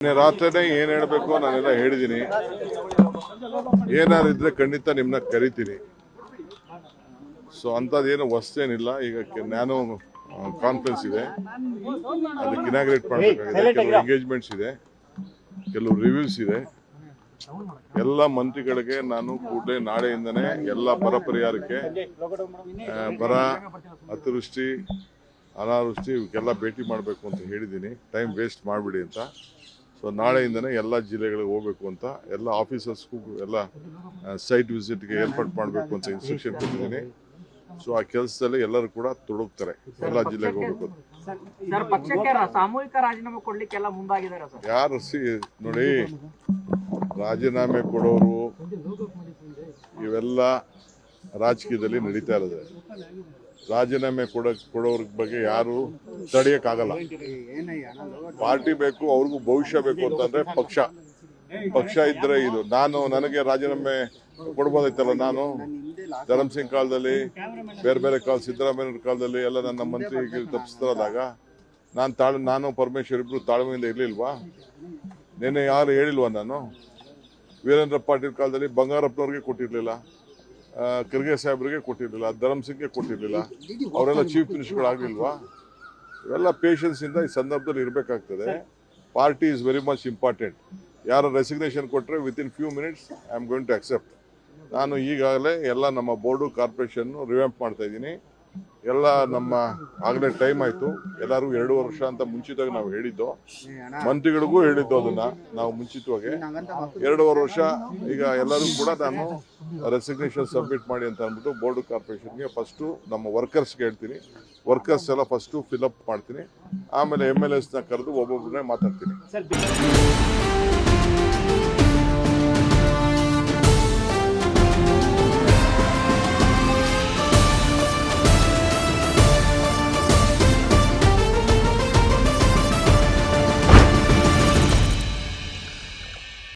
ರಾತ್ರಿನೇ ಏನು ಹೇಳಬೇಕು ನಾನೆಲ್ಲ ಹೇಳಿದ್ದೀನಿ. ಏನಾದ್ರು ಇದ್ರೆ ಖಂಡಿತ ನಿಮ್ಮನ್ನ ಕರಿತೀನಿ. ಸೊ ಅಂಥದ್ದೇನು ಹೊಸ್ತೇನಿಲ್ಲ. ಈಗ ನ್ಯಾನೋ ಕಾನ್ಫರೆನ್ಸ್ ಇದೆ, ಅದಕ್ಕೆ ಇನಾಗ್ರೇಟ್ ಮಾಡಬೇಕಾಗಿದೆ. ಕೆಲವು ಎಂಗೇಜ್ಮೆಂಟ್ಸ್ ಇದೆ, ಕೆಲವು ರಿವ್ಯೂಸ್ ಇದೆ. ಎಲ್ಲ ಮಂತ್ರಿಗಳಿಗೆ ನಾನು ಕೂಡಲೇ ನಾಳೆಯಿಂದನೇ ಎಲ್ಲ ಬರ ಪರಿಹಾರಕ್ಕೆ, ಬರ, ಅತಿವೃಷ್ಟಿ, ಅನಾವೃಷ್ಟಿ ಇವಕ್ಕೆಲ್ಲ ಭೇಟಿ ಮಾಡಬೇಕು ಅಂತ ಹೇಳಿದ್ದೀನಿ. ಟೈಮ್ ವೇಸ್ಟ್ ಮಾಡಿಬಿಡಿ ಅಂತ. ಸೊ ನಾಳೆಯಿಂದನೇ ಎಲ್ಲ ಜಿಲ್ಲೆಗಳಿಗೆ ಹೋಗಬೇಕು ಅಂತ, ಎಲ್ಲ ಆಫೀಸರ್ಸ್ಗೂ ಎಲ್ಲ ಸೈಟ್ ವಿಸಿಟ್ಗೆ ಏರ್ಪಾಡು ಮಾಡಬೇಕು ಅಂತ ಇನ್ಸ್ಟ್ರಕ್ಷನ್ ಕೊಟ್ಟಿದ್ದೀನಿ. ಸೊ ಆ ಕೆಲಸದಲ್ಲಿ ಎಲ್ಲರೂ ಕೂಡ ತೊಡಗ್ತಾರೆ, ಎಲ್ಲ ಜಿಲ್ಲೆಗೆ ಹೋಗಬೇಕು ಅಂತ. ಸಾಮೂಹಿಕ ರಾಜೀನಾಮೆ ಕೊಡ್ಲಿಕ್ಕೆಲ್ಲ ಮುಂದಾಗಿದ್ದಾರೆ ಸರ್. ಯಾರು ನೋಡಿ, ರಾಜೀನಾಮೆ ಕೊಡೋರು ಇವೆಲ್ಲ ರಾಜಕೀಯದಲ್ಲಿ ನಡೀತಾ ಇರೋದು. ರಾಜೀನಾಮೆ ಕೊಡೋರ ಬಗ್ಗೆ ಯಾರು ತಡೆಯಕ್ಕಾಗಲ್ಲ. ಪಾರ್ಟಿ ಬೇಕು, ಅವ್ರಿಗೂ ಭವಿಷ್ಯ ಬೇಕು ಅಂತಂದ್ರೆ ಪಕ್ಷ ಇದ್ರೆ ಇದು. ನನಗೆ ರಾಜೀನಾಮೆ ಕೊಡ್ಬೋದೈತಲ್ಲ. ನಾನು ಧರ್ಮಸಿಂಗ್ ಕಾಲದಲ್ಲಿ, ಬೇರೆ ಕಾಲ, ಸಿದ್ದರಾಮಯ್ಯ ಕಾಲದಲ್ಲಿ ಎಲ್ಲ ನನ್ನ ಮಂತ್ರಿ ತಪ್ಪಿಸ್ತಾರಾದಾಗ ನಾನು ಪರಮೇಶ್ವರ್ ಇಬ್ರು ತಾಳ್ಮೆಯಿಂದ ಇರ್ಲಿಲ್ವಾ? ನಿನ್ನೆ ಯಾರು ಹೇಳಿಲ್ವಾ? ನಾನು ವೀರೇಂದ್ರ ಪಾಟೀಲ್ ಕಾಲದಲ್ಲಿ ಬಂಗಾರಪ್ಪನವ್ರಿಗೆ ಕೊಟ್ಟಿರ್ಲಿಲ್ಲ, ಖರ್ಗೆ ಸಾಹೇಬ್ರಿಗೆ ಕೊಟ್ಟಿರಲಿಲ್ಲ, ಧರ್ಮಸಿಂಗ್ಗೆ ಕೊಟ್ಟಿರಲಿಲ್ಲ. ಅವರೆಲ್ಲ ಚೀಫ್ ಮಿನಿಸ್ಟರ್ಗಳಾಗಲಿಲ್ವಾ? ಇವೆಲ್ಲ ಪೇಷನ್ಸ್ ಇಂದ ಈ ಸಂದರ್ಭದಲ್ಲಿ ಇರಬೇಕಾಗ್ತದೆ. Party is very much important. ಯಾರು ರೆಸಿಗ್ನೇಷನ್ ಕೊಟ್ಟರೆ within few minutes I am going to accept. ನಾನು ಈಗಾಗಲೇ ಎಲ್ಲ ನಮ್ಮ ಬೋರ್ಡು, ಕಾರ್ಪೊರೇಷನ್ ರಿವ್ಯಾಂಪ್ ಮಾಡ್ತಾ ಇದ್ದೀನಿ. ಎಲ್ಲ ನಮ್ಮ ಆಗಲೇ ಟೈಮ್ ಆಯಿತು. ಎಲ್ಲರೂ 2 ವರ್ಷ ಅಂತ ಮುಂಚಿತವಾಗಿ ನಾವು ಹೇಳಿದ್ದು, ಮಂತ್ರಿಗಳಿಗೂ ಹೇಳಿದ್ದು ಅದನ್ನ ನಾವು ಮುಂಚಿತವಾಗಿ 2.5 ವರ್ಷ. ಈಗ ಎಲ್ಲರೂ ಕೂಡ ನಾನು ರೆಸಿಗ್ನೇಷನ್ ಸಬ್ಮಿಟ್ ಮಾಡಿ ಅಂತ ಅಂದ್ಬಿಟ್ಟು ಬೋರ್ಡು, ಕಾರ್ಪೊರೇಷನ್ಗೆ ಫಸ್ಟು ನಮ್ಮ ವರ್ಕರ್ಸ್ಗೆ ಹೇಳ್ತೀನಿ. ವರ್ಕರ್ಸ್ ಎಲ್ಲ ಫಸ್ಟು ಫಿಲಪ್ ಮಾಡ್ತೀನಿ, ಆಮೇಲೆ MLAs ನ ಕರೆದು ಒಬ್ಬೊಬ್ಬರನ್ನೇ ಮಾತಾಡ್ತೀನಿ.